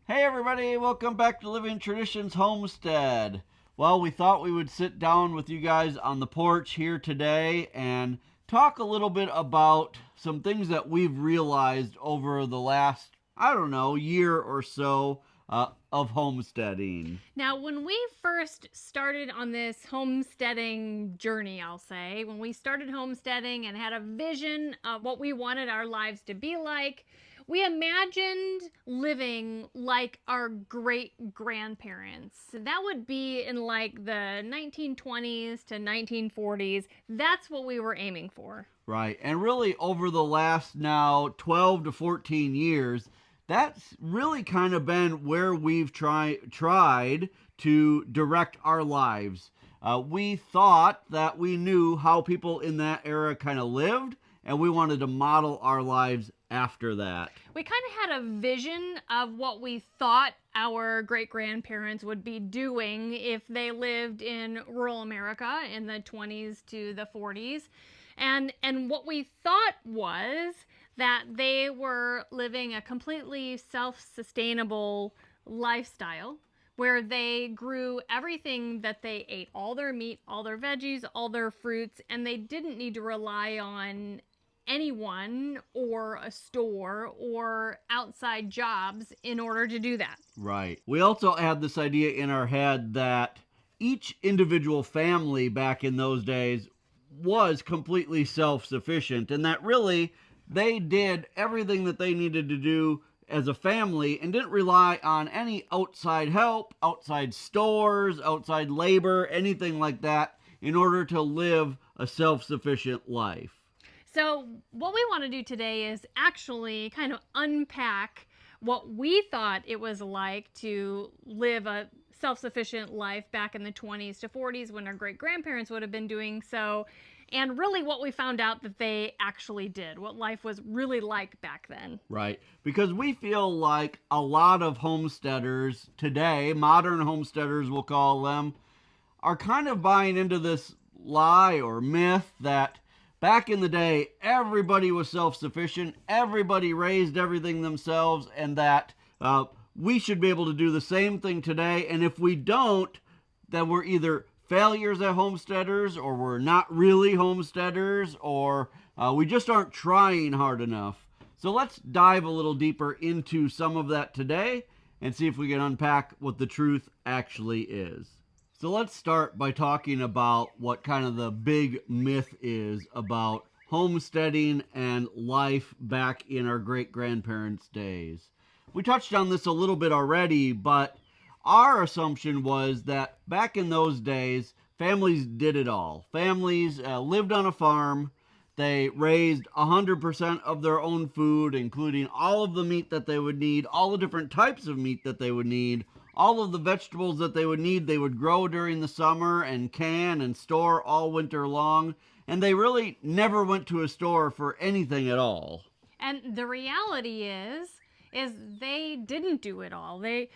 Hey everybody, welcome back to Living Traditions Homestead. Well, we thought we would sit down with you guys on the porch here today and talk a little bit about some things that we've realized over the last, I don't know, year or so of homesteading. Now, when we first started on this homesteading journey, I'll say, when we started homesteading and had a vision of what we wanted our lives to be like, we imagined living like our great grandparents. That would be in like the 1920s to 1940s. That's what we were aiming for. Right. And really, over the last now 12 to 14 years, that's really kind of been where we've tried to direct our lives. We thought that we knew how people in that era kind of lived, and we wanted to model our lives after that. We kind of had a vision of what we thought our great grandparents would be doing if they lived in rural America in the 20s to the 40s. And what we thought was that they were living a completely self-sustainable lifestyle where they grew everything that they ate, all their meat, all their veggies, all their fruits, and they didn't need to rely on anyone or a store or outside jobs in order to do that. Right. We also had this idea in our head that each individual family back in those days was completely self sufficient, and that really they did everything that they needed to do as a family and didn't rely on any outside help, outside stores, outside labor, anything like that in order to live a self sufficient life. So, what we want to do today is actually kind of unpack what we thought it was like to live a self sufficient life back in the 20s to 40s when our great grandparents would have been doing so, and really what we found out that they actually did, what life was really like back then. Right. Because we feel like a lot of homesteaders today, modern homesteaders we'll call them, are kind of buying into this lie or myth that back in the day everybody was self sufficient, everybody raised everything themselves, and that we should be able to do the same thing today. And if we don't, then we're either failures at homesteaders, or we're not really homesteaders, or we just aren't trying hard enough. So let's dive a little deeper into some of that today and see if we can unpack what the truth actually is. So let's start by talking about what kind of the big myth is about homesteading and life back in our great grandparents' days. We touched on this a little bit already, but our assumption was that back in those days, families did it all. Families lived on a farm. They raised 100% of their own food, including all of the meat that they would need, all the different types of meat that they would need, all of the vegetables that they would need. They would grow during the summer and can and store all winter long. And they really never went to a store for anything at all. And the reality is they didn't do it all. They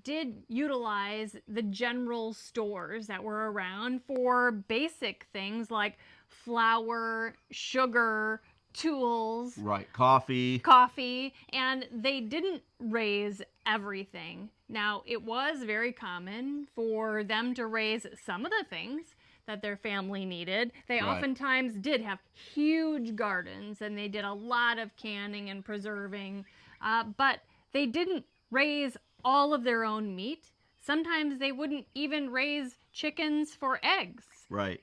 did utilize the general stores that were around for basic things like flour, sugar, tools, Right, coffee. coffee, and they didn't raise everything. Now, it was very common for them to raise some of the things that their family needed. They Right. oftentimes did have huge gardens and they did a lot of canning and preserving, but they didn't raise all of their own meat. Sometimes they wouldn't even raise chickens for eggs. Right.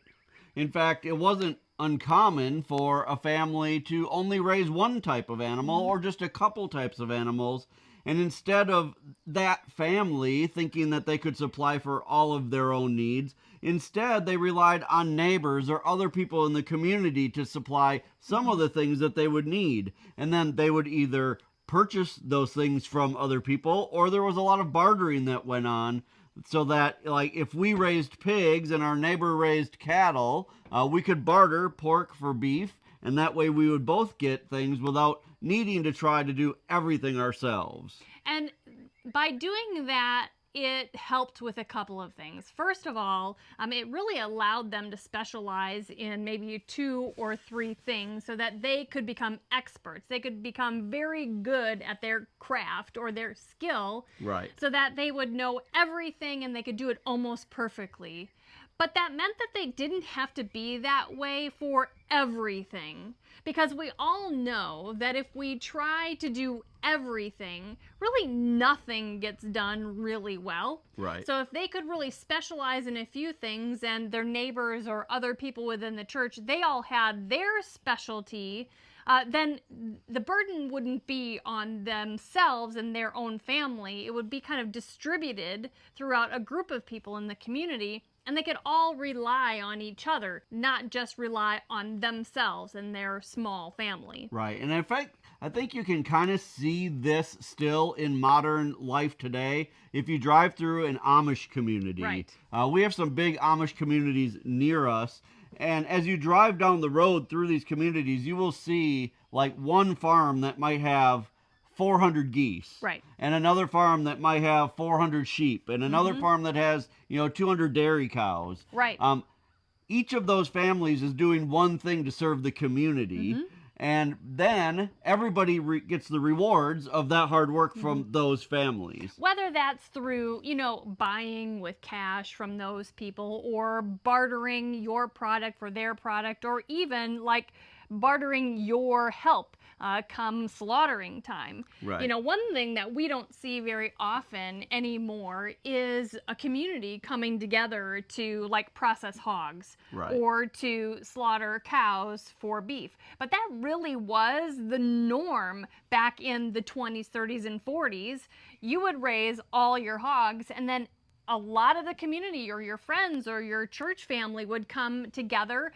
In fact, it wasn't uncommon for a family to only raise one type of animal or just a couple types of animals. And instead of that family thinking that they could supply for all of their own needs, instead they relied on neighbors or other people in the community to supply some of the things that they would need. And then they would either purchase those things from other people, or there was a lot of bartering that went on, so that like if we raised pigs and our neighbor raised cattle, we could barter pork for beef, and that way we would both get things without needing to try to do everything ourselves. And by doing that, it helped with a couple of things. First of all, it really allowed them to specialize in maybe 2 or 3 things so that they could become experts. They could become very good at their craft or their skill, Right. so that they would know everything and they could do it almost perfectly. But that meant that they didn't have to be that way for everything. Because we all know that if we try to do everything, really nothing gets done really well. Right. So if they could really specialize in a few things and their neighbors or other people within the church, they all had their specialty, then the burden wouldn't be on themselves and their own family. It would be kind of distributed throughout a group of people in the community, and they could all rely on each other, not just rely on themselves and their small family. Right. And in fact, I think you can kind of see this still in modern life today if you drive through an Amish community. Right. We have some big Amish communities near us. And as you drive down the road through these communities, you will see like one farm that might have 400 geese. Right. And another farm that might have 400 sheep. And another farm that has, 200 dairy cows. Right. Each of those families is doing one thing to serve the community. And then everybody gets the rewards of that hard work from those families. Whether that's through, buying with cash from those people, or bartering your product for their product, or even like bartering your help come slaughtering time. Right. One thing that we don't see very often anymore is a community coming together to like process hogs. Right. Or to slaughter cows for beef. But that really was the norm back in the 20s, 30s, and 40s. You would raise all your hogs, and then a lot of the community or your friends or your church family would come together.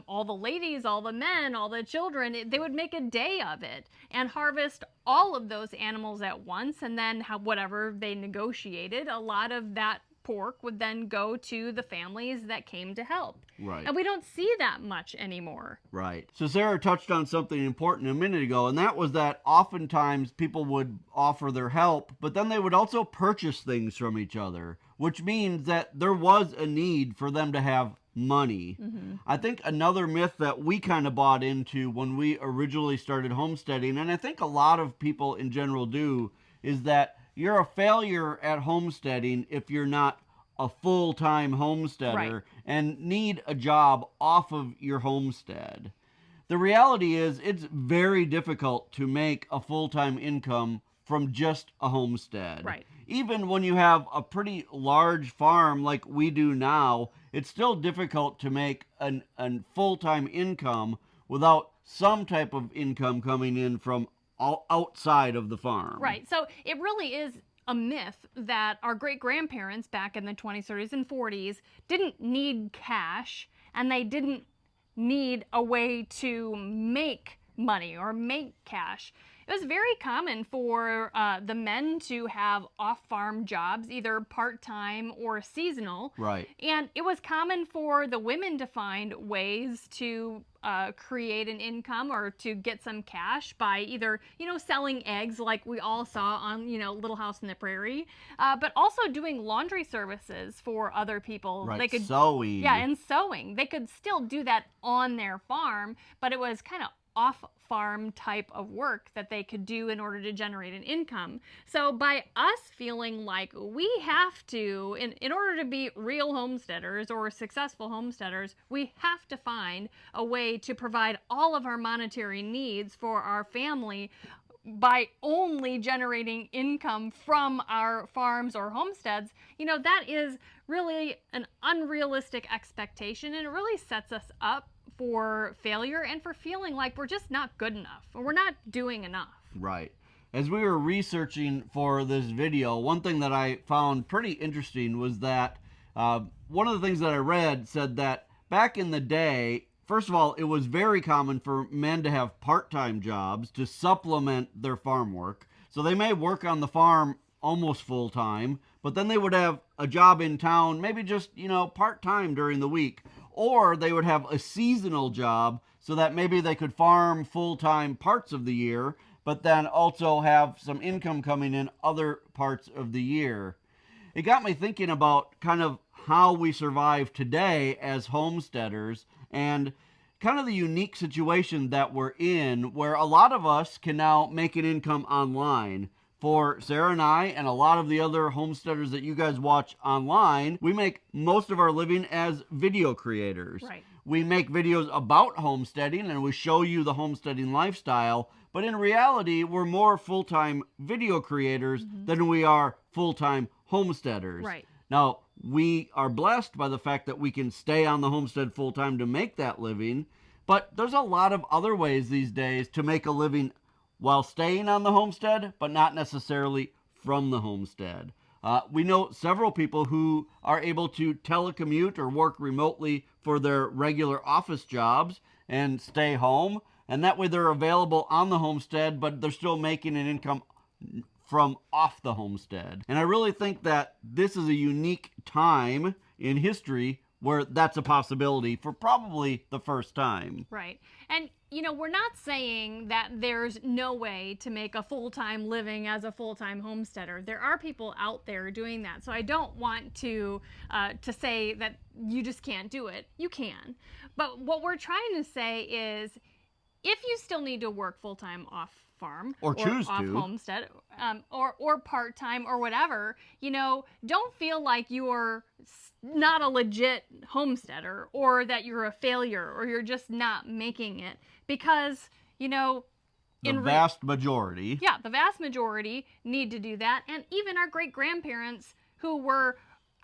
All the ladies, all the men, all the children, they would make a day of it and harvest all of those animals at once. And then whatever they negotiated, a lot of that pork would then go to the families that came to help. Right. And we don't see that much anymore. Right. So Sarah touched on something important a minute ago, and that was that oftentimes people would offer their help, but then they would also purchase things from each other, which means that there was a need for them to have money. I think another myth that we kind of bought into when we originally started homesteading, and I think a lot of people in general do, is that you're a failure at homesteading if you're not a full-time homesteader. Right. And need a job off of your homestead. The reality is it's very difficult to make a full-time income from just a homestead. Right. Even when you have a pretty large farm like we do now, it's still difficult to make a full-time income without some type of income coming in from outside of the farm. Right. So it really is a myth that our great-grandparents back in the 20s, 30s, and 40s didn't need cash, and they didn't need a way to make money or make cash. It was very common for the men to have off-farm jobs, either part-time or seasonal. Right. And it was common for the women to find ways to create an income or to get some cash by either, selling eggs like we all saw on, Little House on the Prairie, but also doing laundry services for other people. Right. They could, sewing. yeah, and sewing. They could still do that on their farm, but it was kind of off-farm type of work that they could do in order to generate an income. So by us feeling like we have to, in order to be real homesteaders or successful homesteaders, we have to find a way to provide all of our monetary needs for our family by only generating income from our farms or homesteads, that is really an unrealistic expectation, and it really sets us up for failure and for feeling like we're just not good enough or we're not doing enough. Right. As we were researching for this video, one thing that I found pretty interesting was that one of the things that I read said that back in the day, first of all, it was very common for men to have part-time jobs to supplement their farm work. So they may work on the farm almost full-time, but then they would have a job in town, maybe just, part-time during the week. Or they would have a seasonal job so that maybe they could farm full-time parts of the year, but then also have some income coming in other parts of the year. it got me thinking about kind of how we survive today as homesteaders and kind of the unique situation that we're in where a lot of us can now make an income online. For Sarah and I, and a lot of the other homesteaders that you guys watch online, we make most of our living as video creators. Right. We make videos about homesteading and we show you the homesteading lifestyle, but in reality, we're more full time video creators than we are full time homesteaders. Right. Now, we are blessed by the fact that we can stay on the homestead full time to make that living, but there's a lot of other ways these days to make a living while staying on the homestead, but not necessarily from the homestead. We know several people who are able to telecommute or work remotely for their regular office jobs and stay home, and that way they're available on the homestead, but they're still making an income from off the homestead. And I really think that this is a unique time in history where that's a possibility for probably the first time. Right. And, we're not saying that there's no way to make a full-time living as a full-time homesteader. There are people out there doing that. So I don't want to say that you just can't do it. You can. But what we're trying to say is if you still need to work full-time off farm or choose off to homestead or part-time or whatever, don't feel like you're not a legit homesteader or that you're a failure or you're just not making it because the vast majority need to do that. And even our great-grandparents who were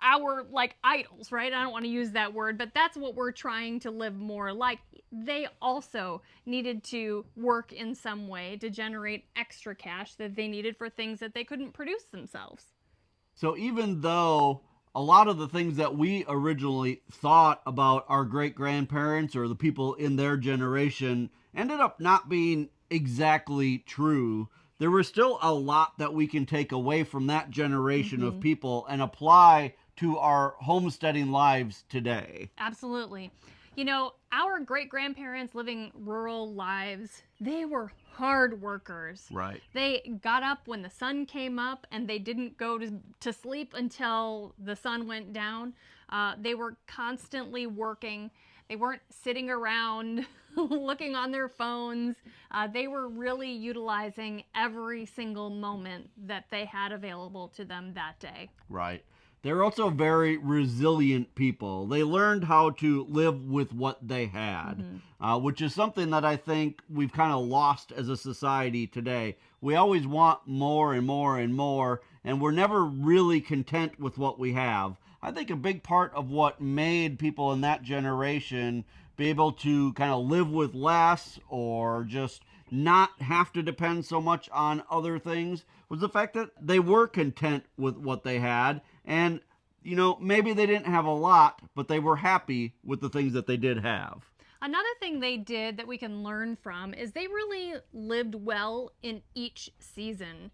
our idols, right? I don't want to use that word, but that's what we're trying to live more like. They also needed to work in some way to generate extra cash that they needed for things that they couldn't produce themselves. So even though a lot of the things that we originally thought about our great-grandparents or the people in their generation ended up not being exactly true, there was still a lot that we can take away from that generation of people and apply to our homesteading lives today. Absolutely. Our great-grandparents living rural lives, they were hard workers. Right. They got up when the sun came up and they didn't go to sleep until the sun went down. They were constantly working. They weren't sitting around looking on their phones. They were really utilizing every single moment that they had available to them that day. Right. They're also very resilient people. They learned how to live with what they had, which is something that I think we've kind of lost as a society today. We always want more and more and more, and we're never really content with what we have. I think a big part of what made people in that generation be able to kind of live with less or just not have to depend so much on other things was the fact that they were content with what they had. And, maybe they didn't have a lot, but they were happy with the things that they did have. Another thing they did that we can learn from is they really lived well in each season.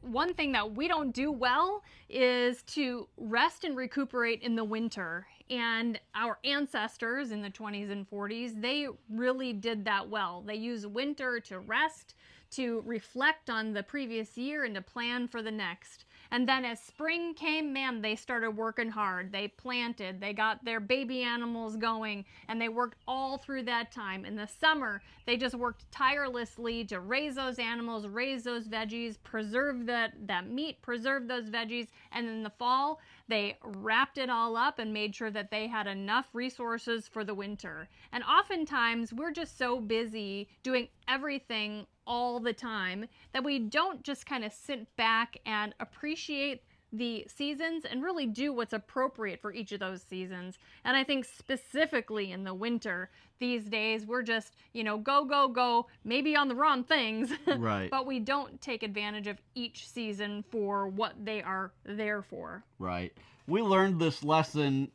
One thing that we don't do well is to rest and recuperate in the winter. And our ancestors in the 20s and 40s, they really did that well. They used winter to rest, to reflect on the previous year, and to plan for the next. And then as spring came, man, they started working hard. They planted, they got their baby animals going, and they worked all through that time. In the summer, they just worked tirelessly to raise those animals, raise those veggies, preserve that meat, preserve those veggies. And in the fall, they wrapped it all up and made sure that they had enough resources for the winter. And oftentimes, we're just so busy doing everything all the time that we don't just kind of sit back and appreciate the seasons and really do what's appropriate for each of those seasons. And I think specifically in the winter these days, we're just, go, go, go, maybe on the wrong things, Right. but we don't take advantage of each season for what they are there for. Right. We learned this lesson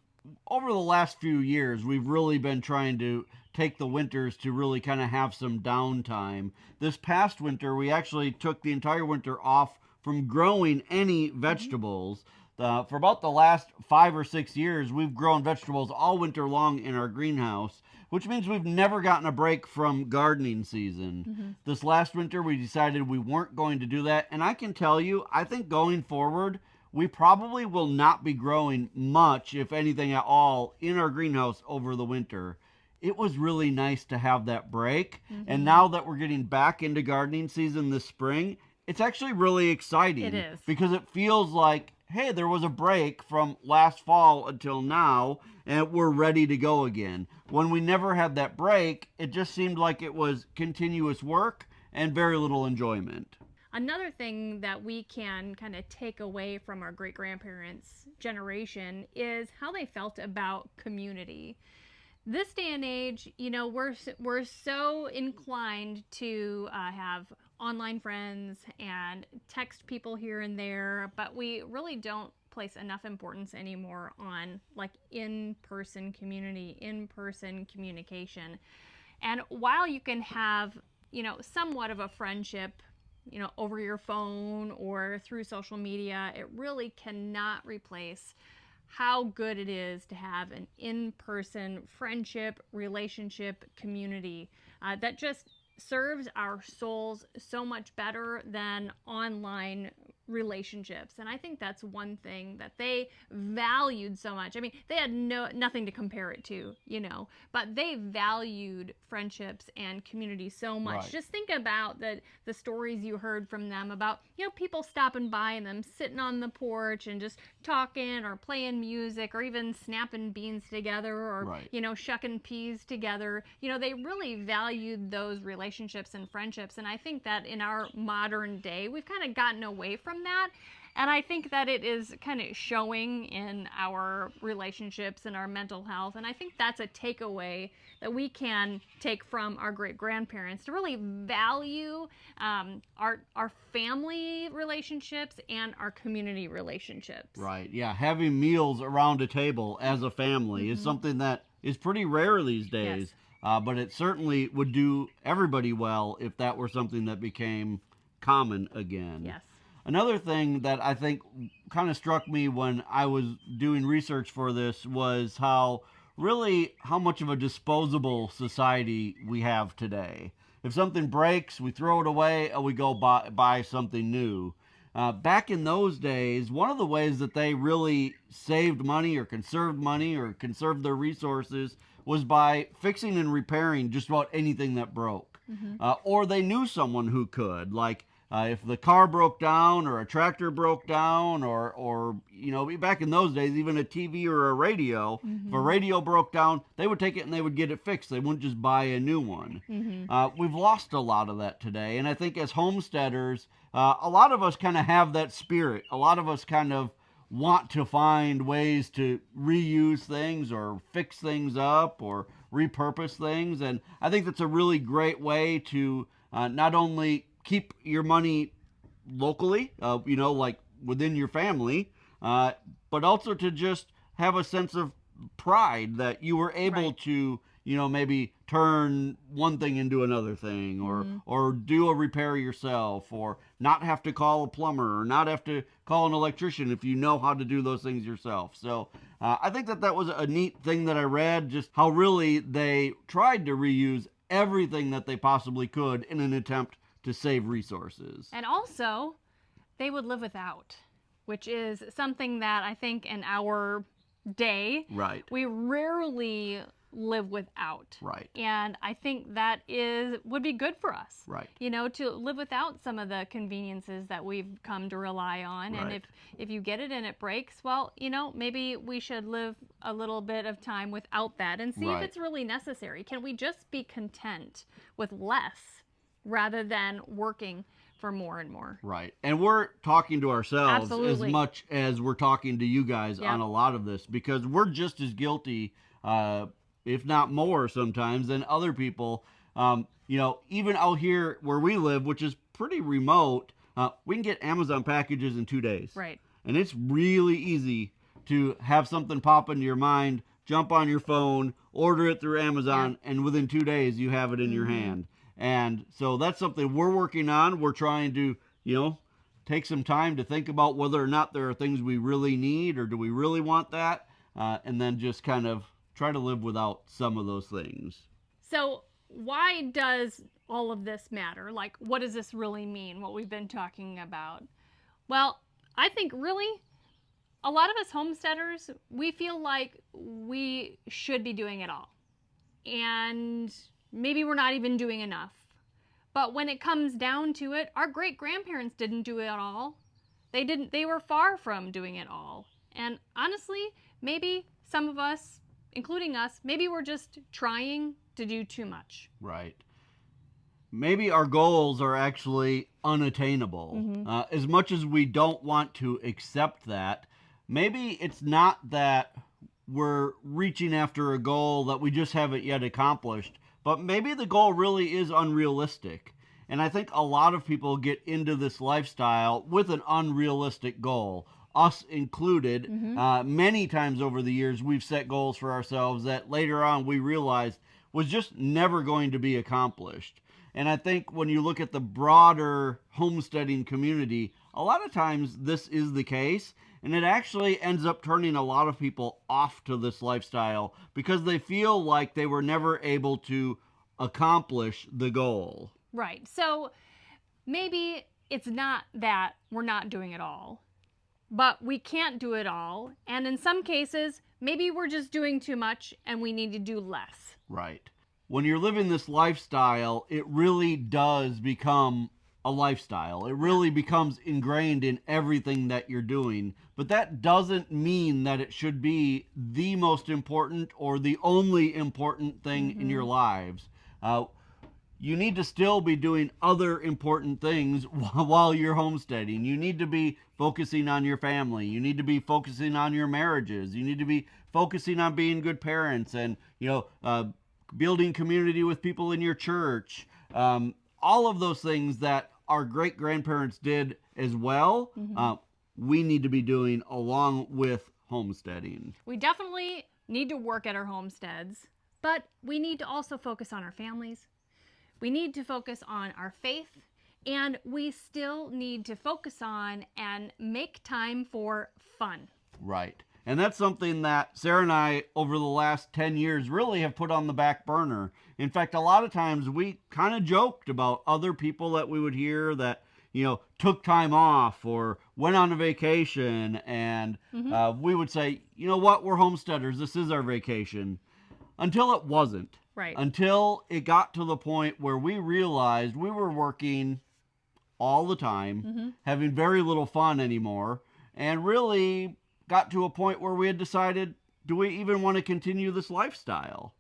over the last few years. We've really been trying to take the winters to really kind of have some downtime. This past winter, we actually took the entire winter off from growing any vegetables. For about the last 5 or 6 years, we've grown vegetables all winter long in our greenhouse, which means we've never gotten a break from gardening season. This last winter, we decided we weren't going to do that. And I can tell you, I think going forward, we probably will not be growing much, if anything at all, in our greenhouse over the winter. It was really nice to have that break. And Mm-hmm. now that we're getting back into gardening season this spring, it's actually really It exciting is. because it feels like, hey, there was a break from last fall until now, and we're ready to go again. When we never had that break, it just seemed like it was continuous work and very little enjoyment. Another thing that we can kind of take away from our great grandparents' generation is how they felt about community. This day and age, we're so inclined to have online friends and text people here and there, but we really don't place enough importance anymore on like in-person community, in-person communication. And while you can have, somewhat of a friendship, over your phone or through social media, it really cannot replace how good it is to have an in person friendship, relationship, community that just serves our souls so much better than online relationships. And I think that's one thing that they valued so much. I mean, they had nothing to compare it to, but they valued friendships and community so much. Right. Just think about the stories you heard from them about, people stopping by and them sitting on the porch and just talking or playing music or even snapping beans together or, Right. Shucking peas together. They really valued those relationships and friendships. And I think that in our modern day, we've kind of gotten away from that. And I think that it is kind of showing in our relationships and our mental health. And I think that's a takeaway that we can take from our great grandparents to really value our family relationships and our community relationships. Right. Yeah. Having meals around a table as a family is something that is pretty rare these Yes. days. But it certainly would do everybody well if that were something that became common again. Yes. Another thing that I think kind of struck me when I was doing research for this was how much of a disposable society we have today. If something breaks, we throw it away and we go buy something new. Back in those days, one of the ways that they really saved money or conserved their resources was by fixing and repairing just about anything that broke. Or they knew someone who could. Like if the car broke down or a tractor broke down or back in those days, even a TV or a radio, if a radio broke down, they would take it and they would get it fixed. They wouldn't just buy a new one. We've lost a lot of that today. And I think as homesteaders, a lot of us kind of have that spirit. A lot of us kind of want to find ways to reuse things or fix things up or repurpose things. And I think that's a really great way to not only keep your money locally, like within your family, but also to just have a sense of pride that you were able Right. to, maybe turn one thing into another thing, or do a repair yourself, or not have to call a plumber, or not have to call an electrician if you know how to do those things yourself. So I think that was a neat thing that I read, just how really they tried to reuse everything that they possibly could in an attempt to save resources. And also, they would live without, which is something that I think in our day, Right. we rarely live without. Right. And I think that would be good for us. Right. To live without some of the conveniences that we've come to rely on. Right. And if you get it and it breaks, well, maybe we should live a little bit of time without that and see if Right. it's really necessary. Can we just be content with less rather than working for more and more? Right. And we're talking to ourselves Absolutely. as much as we're talking to you guys Yep. on a lot of this, because we're just as guilty, if not more sometimes, than other people. Even out here where we live, which is pretty remote, we can get Amazon packages in 2 days. Right. And it's really easy to have something pop into your mind, jump on your phone, order it through Amazon, and within 2 days you have it in your hand. And so that's something we're working on. We're trying to, take some time to think about whether or not there are things we really need, or do we really want that, and then just kind of try to live without some of those things. So, why does all of this matter? Like, what does this really mean, what we've been talking about? Well, I think really A lot of us homesteaders, we feel like we should be doing it all. And maybe we're not even doing enough. But when it comes down to it, our great grandparents didn't do it all. They were far from doing it all. And honestly, maybe some of us, including us, maybe we're just trying to do too much. Right. Maybe our goals are actually unattainable. As much as we don't want to accept that, maybe it's not that we're reaching after a goal that we just haven't yet accomplished, but maybe the goal really is unrealistic. And I think a lot of people get into this lifestyle with an unrealistic goal, us included. Many times over the years, we've set goals for ourselves that later on we realized was just never going to be accomplished. And I think when you look at the broader homesteading community, a lot of times this is the case. And it actually ends up turning a lot of people off to this lifestyle because they feel like they were never able to accomplish the goal. Right. So maybe it's not that we're not doing it all, but we can't do it all. And in some cases, maybe we're just doing too much and we need to do less. Right. When you're living this lifestyle, it really does become a lifestyle. It really becomes ingrained in everything that you're doing. But that doesn't mean that it should be the most important or the only important thing in your lives. You need to still be doing other important things while you're homesteading. You need to be focusing on your family. You need to be focusing on your marriages. You need to be focusing on being good parents and, building community with people in your church. All of those things that our great grandparents did as well, we need to be doing along with homesteading. We definitely need to work at our homesteads, but we need to also focus on our families. We need to focus on our faith, and we still need to focus on and make time for fun. Right. And that's something that Sarah and I, over the last 10 years, really have put on the back burner. In fact, a lot of times we kind of joked about other people that we would hear that, took time off or went on a vacation. And we would say, you know what, we're homesteaders. This is our vacation. Until it wasn't. Right. Until it got to the point where we realized we were working all the time, having very little fun anymore, and really got to a point where we had decided, do we even want to continue this lifestyle?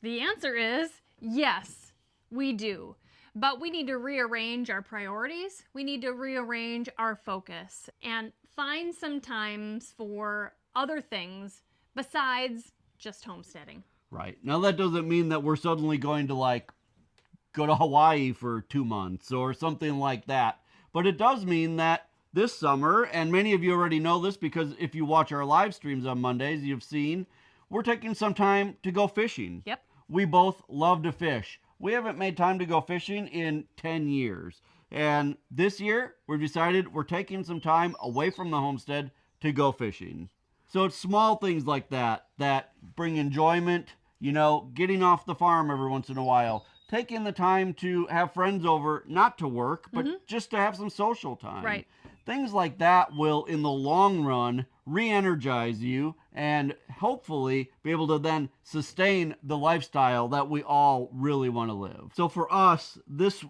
The answer is yes, we do. But we need to rearrange our priorities. We need to rearrange our focus and find some times for other things besides just homesteading. Right. Now that doesn't mean that we're suddenly going to go to Hawaii for 2 months or something like that. But it does mean that this summer, and many of you already know this because if you watch our live streams on Mondays, you've seen, we're taking some time to go fishing. Yep. We both love to fish. We haven't made time to go fishing in 10 years. And this year, we've decided we're taking some time away from the homestead to go fishing. So it's small things like that that bring enjoyment, getting off the farm every once in a while, taking the time to have friends over, not to work, but just to have some social time. Right. Things like that will, in the long run, re-energize you and hopefully be able to then sustain the lifestyle that we all really want to live. So for us, this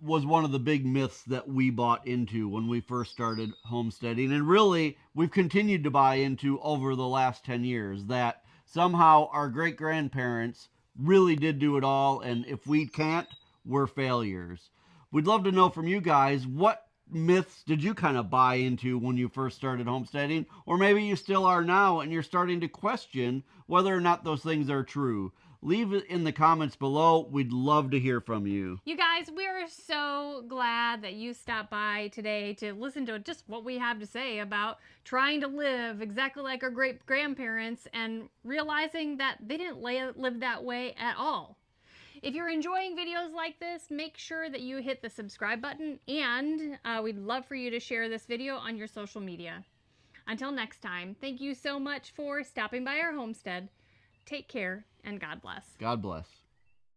was one of the big myths that we bought into when we first started homesteading, and really we've continued to buy into over the last 10 years, that somehow our great-grandparents really did do it all, and if we can't, we're failures. We'd love to know from you guys, what myths did you kind of buy into when you first started homesteading? Or maybe you still are now and you're starting to question whether or not those things are true. Leave it in the comments below. We'd love to hear from you. You guys, we are so glad that you stopped by today to listen to just what we have to say about trying to live exactly like our great grandparents and realizing that they didn't live that way at all. If you're enjoying videos like this, make sure that you hit the subscribe button, and we'd love for you to share this video on your social media. Until next time, thank you so much for stopping by our homestead. Take care, and God bless. God bless.